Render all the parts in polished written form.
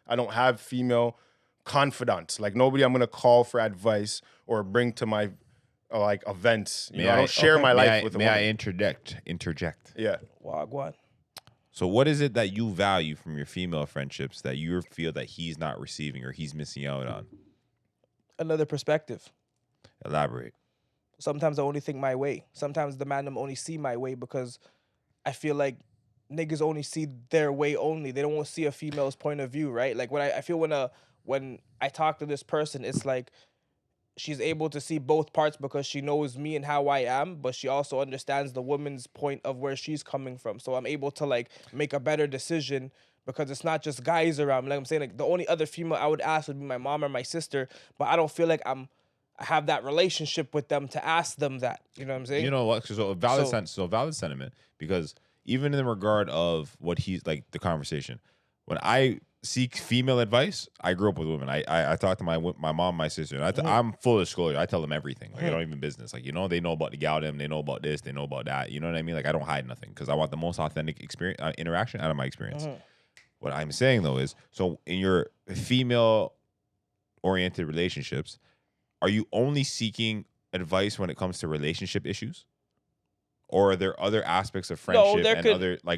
I don't have female confidants. Like nobody I'm gonna call for advice or bring to my like events. You know, I don't share my life with a woman. May I interject? Yeah. Wagwan. So what is it that you value from your female friendships that you feel that he's not receiving or he's missing out on? Another perspective. Elaborate. Sometimes I only think my way. Sometimes the man them only see my way because I feel like niggas only see their way only. They don't want to see a female's point of view, right? Like when I feel when I talk to this person, it's like she's able to see both parts because she knows me and how I am, but she also understands the woman's point of where she's coming from. So I'm able to like make a better decision because it's not just guys around. Like I'm saying, like the only other female I would ask would be my mom or my sister, but I don't feel like I have that relationship with them to ask them that. You know what I'm saying? You know what? So valid sentiment, because even in regard of what he's like the conversation, when I seek female advice, I grew up with women. I talk to my mom, my sister, and I'm full disclosure. I tell them everything. Like I don't even business. Like they know about the galdem, they know about this, they know about that. You know what I mean? Like I don't hide nothing because I want the most authentic experience interaction out of my experience. What I'm saying though is, so in your female oriented relationships, are you only seeking advice when it comes to relationship issues? Or are there other aspects of friendship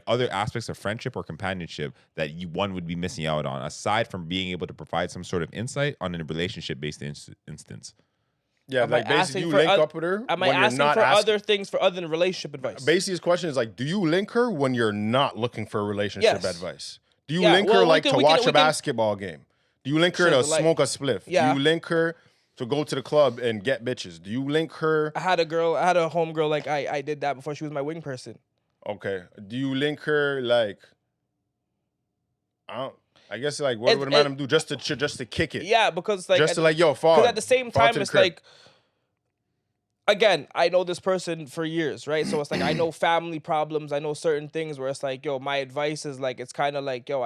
other aspects of friendship or companionship that one would be missing out on, aside from being able to provide some sort of insight on a relationship-based instance? Yeah, like basically you link up with her. Am I asking for other things for other than relationship advice? Basically, his question is like, do you link her when you're not looking for relationship advice? Do you link her like to watch a basketball game? Do you link her to smoke a spliff? Yeah. Do you link her to go to the club and get bitches? Do you link her? I had a homegirl, like I did that before she was my wing person. Okay. Do you link her like, I guess like what would a man do just to kick it? Yeah, because like just to like, yo, fall. Because at the same time it's like, again, I know this person for years, right? So it's like I know family problems, I know certain things where it's like, yo, my advice is like, it's kind of like, yo,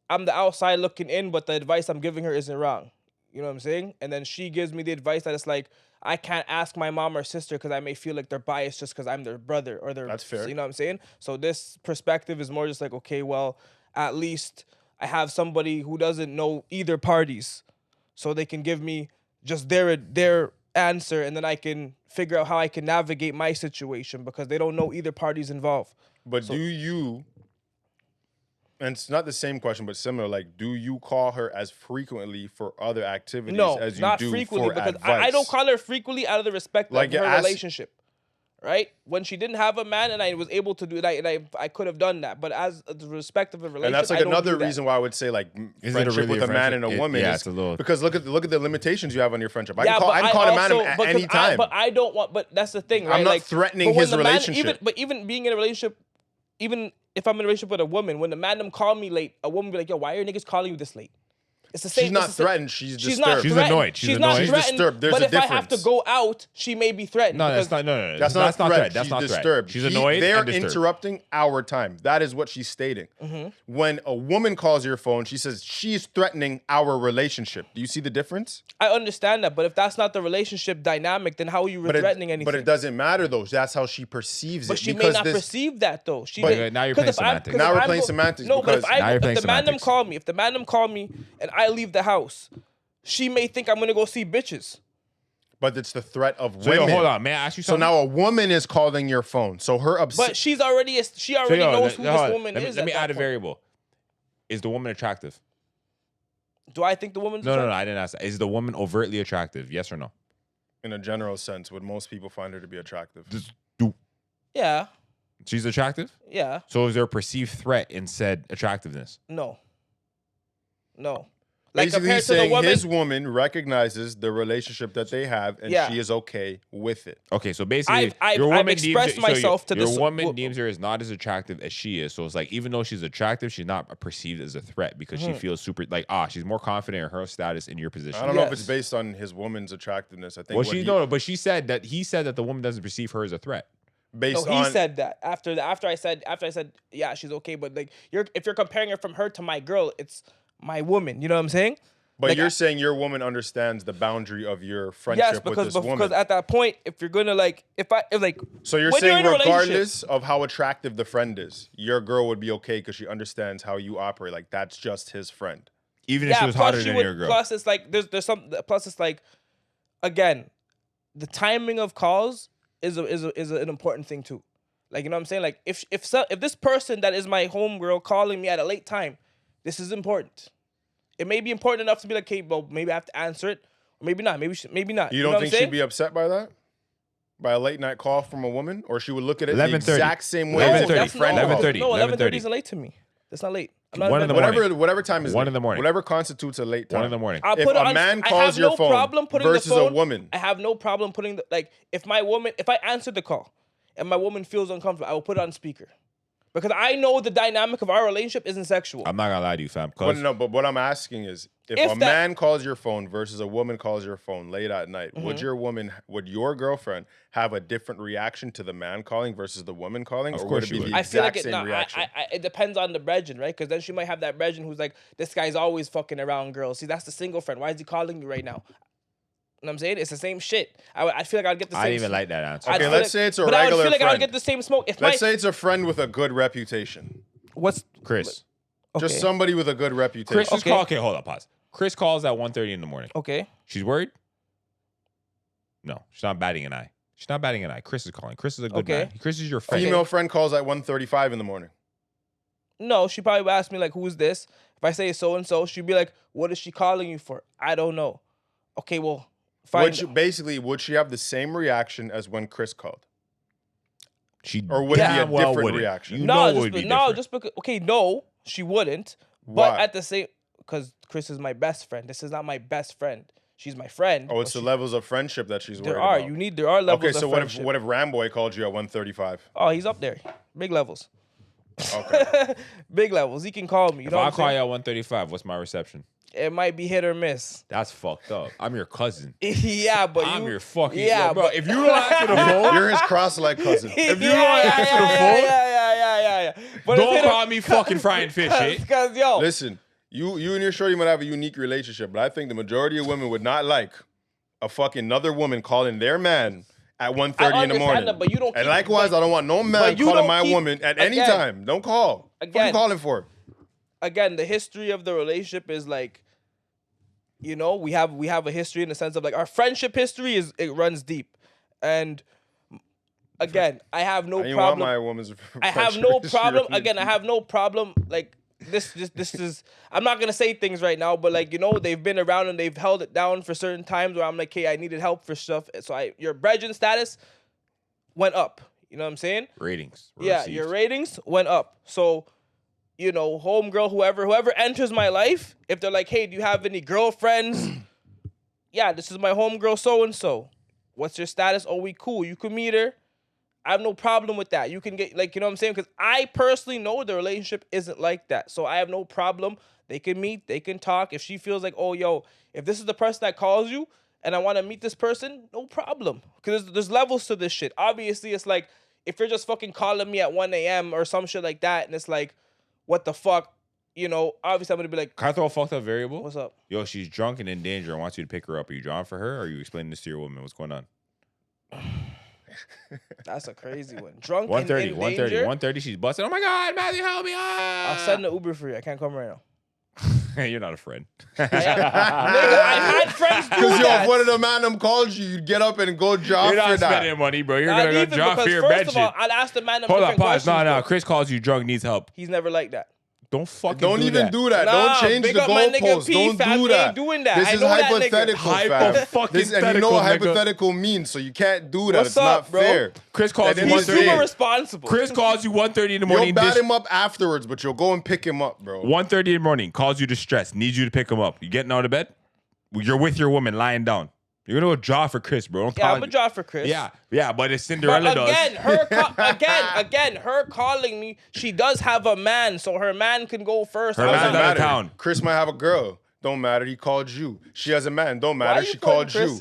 I'm the outside looking in, but the advice I'm giving her isn't wrong. You know what I'm saying? And then she gives me the advice that it's like, I can't ask my mom or sister because I may feel like they're biased just because I'm their brother or their... That's fair. You know what I'm saying? So this perspective is more just like, okay, well, at least I have somebody who doesn't know either parties. So they can give me just their answer, and then I can figure out how I can navigate my situation because they don't know either parties involved. But do you... And it's not the same question, but similar. Like, do you call her as frequently for other activities as you not do frequently, for because advice? I don't call her frequently out of the respect Like, of her relationship. Right? When she didn't have a man and I was able to do that, and I could have done that. But as the respect of a relationship, and that's like another reason why I would say like friendship with a man and a woman is because look at the limitations you have on your friendship. I can call a man at any time. But I don't want. But that's the thing, right? I'm not threatening his relationship. Even being in a relationship, even if I'm in a relationship with a woman, when the man them call me late, a woman be like, yo, why are your niggas calling you this late? It's the same. She's not threatened. She's disturbed. Not she's annoyed. She's not threatened. She's disturbed. There's but a if difference. I have to go out, she may be threatened. No, that's not. No, that's not threat. That's not disturbed. She's annoyed. They're and disturbed. interrupting our time. That is what she's stating. When a woman calls your phone, she says she's threatening our relationship. Do you see the difference? I understand that, but if that's not the relationship dynamic, then how are you threatening anything? But it doesn't matter though. That's how she perceives it. But she may not perceive that though. Now you're playing semantics. Now we're playing semantics. No, but if the man them call me and I leave the house, she may think I'm gonna go see bitches. But it's the threat of women. So hold on, may I ask you something? So now a woman is calling your phone. So her But she already knows who this woman is. Let me add a variable. Is the woman attractive? Do I think the woman's attractive? No, I didn't ask that. Is the woman overtly attractive? Yes or no? In a general sense, would most people find her to be attractive? Yeah. She's attractive? Yeah. So is there a perceived threat in said attractiveness? No. Basically, he's saying his woman recognizes the relationship that they have, and she is okay with it. Okay, so basically, your woman deems her as not as attractive as she is. So it's like, even though she's attractive, she's not perceived as a threat because she feels super like she's more confident in her status in your position. I don't know if it's based on his woman's attractiveness. I think. Well, but he said that the woman doesn't perceive her as a threat. He said that after I said yeah, she's okay, but like if you're comparing her from her to my girl, it's my woman, you know what I'm saying? But like, you're saying your woman understands the boundary of your friendship with this woman. Because at that point, if you're gonna so you're saying regardless of how attractive the friend is, your girl would be okay because she understands how you operate. Like that's just his friend. Even if she was hotter than your girl. Plus, it's like there's some. Plus, it's like, again, the timing of calls is an important thing too. Like, you know what I'm saying? Like, if this person that is my homegirl calling me at a late time, this is important. It may be important enough to be like, hey, well, maybe I have to answer it, or maybe not. Maybe not. You don't think she'd be upset by that? By a late night call from a woman, or she would look at it the exact same way? 11:30. No, 11:30 isn't late to me. That's not late. Whatever time is 1 in the morning. Whatever constitutes a late time. 1 in the morning. If a man calls your phone versus a woman, I have no problem putting if I answer the call and my woman feels uncomfortable, I will put it on speaker. Because I know the dynamic of our relationship isn't sexual. I'm not gonna lie to you, fam. But what I'm asking is, if a man calls your phone versus a woman calls your phone late at night, would your girlfriend have a different reaction to the man calling versus the woman calling? Of or course would it be she the would. exact same reaction? It depends on the brethren, right? Because then she might have that brethren who's like, this guy's always fucking around girls. See, that's the single friend. Why is he calling you right now? You know what I'm saying? It's the same shit. I feel like I'd get the same. I didn't even like that answer. Okay, let's say it's a regular friend. But I would feel like I would get the same smoke. Let's say it's a friend with a good reputation. What's Chris? Okay. Just somebody with a good reputation. Chris call. Okay, hold on, pause. Chris calls at 1:30 in the morning. Okay. She's worried? No, she's not batting an eye. She's not batting an eye. Chris is calling. Chris is a good man. Chris is your friend. Female friend calls at 1:35 in the morning. No, she probably would ask me like, who's this? If I say so and so, she'd be like, what is she calling you for? I don't know. Okay, well, fine. Would she have the same reaction as when Chris called? Or would it be a different reaction? Just because. Okay, no, she wouldn't. Why? But at the same, because Chris is my best friend. This is not my best friend. She's my friend. Oh, it's the levels of friendship that she's worried about. There are levels of friendship. Okay, so what if Ramboy called you at 1:35? Oh, he's up there. Big levels. Okay. Big levels. He can call me. If I call you at 1:35, what's my reception? It might be hit or miss. That's fucked up. I'm your cousin. Yeah, but I'm your fucking bro. If you don't answer the phone, you're his cross-leg cousin. If you don't answer the phone, yeah. But don't call me fucking frying fish, Because yo, listen, you and your shorty might have a unique relationship, but I think the majority of women would not like a fucking another woman calling their man at 1:30 in the morning. That, but you don't. And likewise, I don't want no man calling my woman at any time. Don't call. What are you calling for? Again, the history of the relationship is like, you know, we have a history in the sense of like our friendship history it runs deep, and again, I have no problem. Want my woman's I have no problem. Again, I have no problem. Like this is. I'm not gonna say things right now, but like, you know, they've been around and they've held it down for certain times where I'm like, hey, I needed help for stuff. So your brethren status went up. You know what I'm saying? Ratings. Yeah, your ratings went up. So, you know, homegirl, whoever enters my life, if they're like, hey, do you have any girlfriends? Yeah, this is my homegirl so-and-so. What's your status? Oh, we cool. You can meet her. I have no problem with that. You can get, like, you know what I'm saying? Because I personally know the relationship isn't like that. So I have no problem. They can meet. They can talk. If she feels like, oh, yo, if this is the person that calls you and I want to meet this person, no problem. Because there's levels to this shit. Obviously, it's like, if you're just fucking calling me at 1 a.m. or some shit like that, and it's like, what the fuck? You know, obviously I'm going to be like... Can I throw a fucked up variable? What's up? Yo, she's drunk and in danger and wants you to pick her up. Are you drawing for her or are you explaining this to your woman? What's going on? That's a crazy one. Drunk and in danger? 1:30, she's busting. Oh my God, Matthew, help me. I'll send an Uber for you. I can't come right now. You're not a friend. Nigga, I've had friends do that. Because if one of the man calls you, you'd get up and go job for that. You're not spending money, bro. You're going to go job for your bed shit. First of all, I'll ask the man Hold on, pause. No. Chris calls you drunk, needs help. He's never like that. Don't fucking Don't even do that. Don't change the goalposts. Don't do that. Ain't doing that. This is hypothetical, fam. And you know what hypothetical means, so you can't do that. It's not fair. Chris calls you 1:30. He's super responsible. Chris calls you 1:30 in the morning. You'll bat him up afterwards, but you'll go and pick him up, bro. 1:30 in the morning, calls you distressed, needs you to pick him up. You getting out of bed? You're with your woman lying down. You're gonna go draw for Chris, bro. I'm gonna draw for Chris. Yeah, but it's Cinderella does. Again, her calling me. She does have a man, so her man can go first. Her man's out of town. Chris might have a girl. Don't matter. He called you. She has a man. Don't matter. She called you.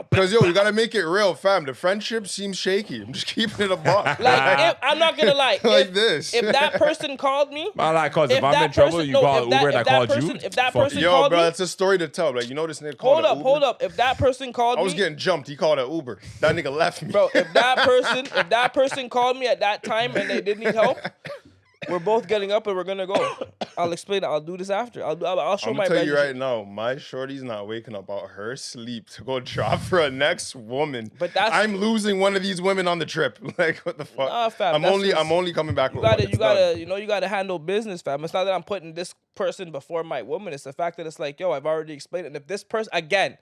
Because, yo, you got to make it real, fam. The friendship seems shaky. I'm just keeping it a buck. Like, I'm not going to lie. This. If that person called me. If I'm in trouble, you call Uber and I called you. If that person yo, called bro, me. it's a story to tell. Like, you know this nigga called Uber? Hold up. If that person called me. I was getting jumped. He called an Uber. That nigga left me. Bro, if that person called me at that time and they didn't need help. We're both getting up and we're gonna go. I'll explain it. I'll do this after. I'll show I'm my gonna tell you bedroom. right now, my shorty's not waking up out her sleep to go drop for a next woman. But that's- I'm losing one of these women on the trip. Like, what the fuck? Nah, fam, I'm that's only just- coming back You with one. gotta, It's you done. gotta, you gotta handle business, fam. It's not that I'm putting this person before my woman. It's the fact that it's like, yo, I've already explained it. And if this person, again,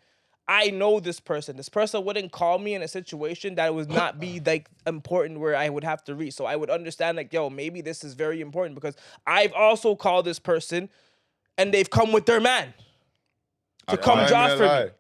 I know this person. This person wouldn't call me in a situation that would not be like important where I would have to reach. So I would understand like, yo, maybe this is very important because I've also called this person, and they've come with their man to come I'm drop gonna for lie. me.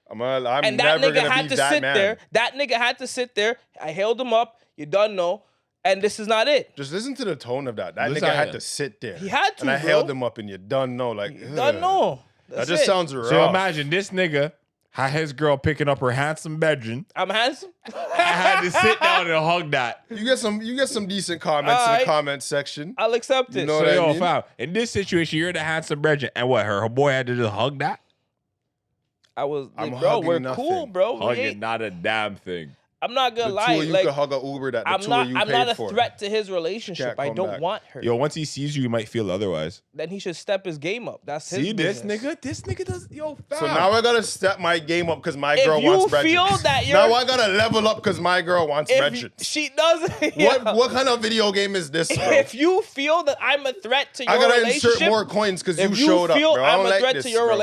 I'm And that never nigga gonna had be to that sit man. there. That nigga had to sit there. I held him up. You done know. And this is not it. Just listen to the tone of that. That Listen, nigga had to sit there. He had to, and I bro. held him up, and you done know. Like, You done know. That That's just it. sounds rough. So imagine this nigga had his girl picking up her handsome bedroom. I'm handsome. I had to sit down and hug that. You get some decent comments in Alright. the comment section. I'll accept it. You know So what I yo, mean? fam, in this situation, you're the handsome bedroom, and what? Her boy had to just hug that. I was I'm like, bro, hugging we're nothing. cool, bro. We Hugging, ain't- not a damn thing. I'm not The gonna two lie. of you Like, could hug a Uber that the I'm two not. of you I'm paid not a for. threat to his relationship. Can't I come don't back. want her. Yo, once he sees you, you might feel otherwise. Then he should step his game up. That's his See this business. nigga? This nigga does yo fam. So now I gotta step my game up because my If girl you wants Bridget. feel that you're- Now I gotta level up because my girl wants If Bridget. she doesn't, yeah. What kind of video game is this, bro? If you feel that I'm a threat to your I gotta relationship, insert more coins because you if you showed up, feel bro. I I'm don't a like threat this, to your bro.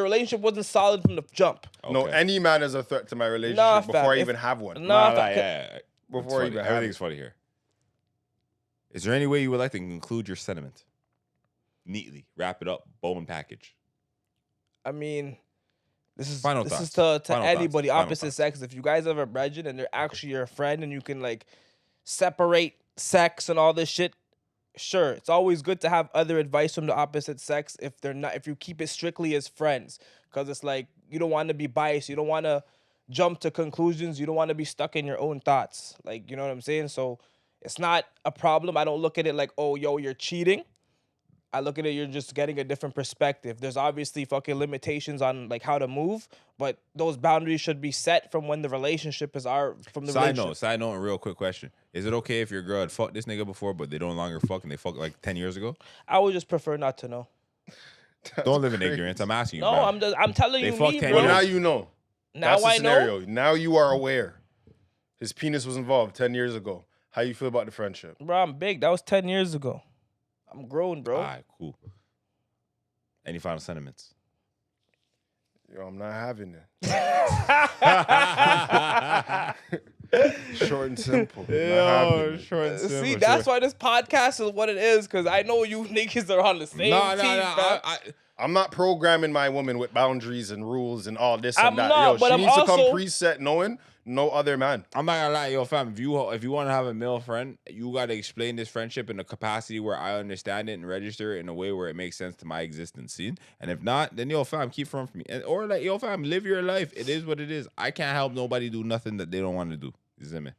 relationship wasn't solid from the jump. No, Okay. any man is a threat to my relationship Nah, fam. before I If- even have one. Nah, Nah, fam. yeah. Before I even have Everything's it. funny here. Is there any way you would like to conclude your sentiment? Neatly. Wrap it up. Bone package. I mean, this is Final this is thoughts. to Final anybody thoughts. Final opposite thoughts. sex. If you guys have a brethren and they're actually your friend and you can like separate sex and all this shit, sure. It's always good to have other advice from the opposite sex if they're not if you keep it strictly as friends. Cause it's like you don't want to be biased. You don't want to jump to conclusions. You don't want to be stuck in your own thoughts. Like, you know what I'm saying? So it's not a problem. I don't look at it like, oh, yo, you're cheating. I look at it, you're just getting a different perspective. There's obviously fucking limitations on like how to move, but those boundaries should be set from when the relationship is from the Side relationship. note, and real quick question. Is it okay if your girl had fucked this nigga before, but they no longer fuck and they fucked like 10 years ago? I would just prefer not to know. Don't live in crazy. ignorance. I'm asking you, No, bro. I'm telling They you fucked me, 10 bro. But now years. you know. Now That's the I scenario. know. Now you are aware. His penis was involved 10 years ago. How you feel about the friendship? Bro, I'm big. That was 10 years ago. I'm grown, bro. All right, cool. Any final sentiments? Yo, I'm not having it. Short and simple. Not having it. short and See, that's why this podcast is what it is, because I know you niggas are on the same No, team. fam. I'm not programming my woman with boundaries and rules and all this I'm and that. not, Yo, but she I'm needs to come also- preset knowing no other man. I'm not gonna lie, yo, fam. If you want to have a male friend, you gotta explain this friendship in a capacity where I understand it and register it in a way where it makes sense to my existence. See, and if not, then yo, fam, keep from me, or like yo, fam, live your life. It is what it is. I can't help nobody do nothing that they don't want to do. You see me?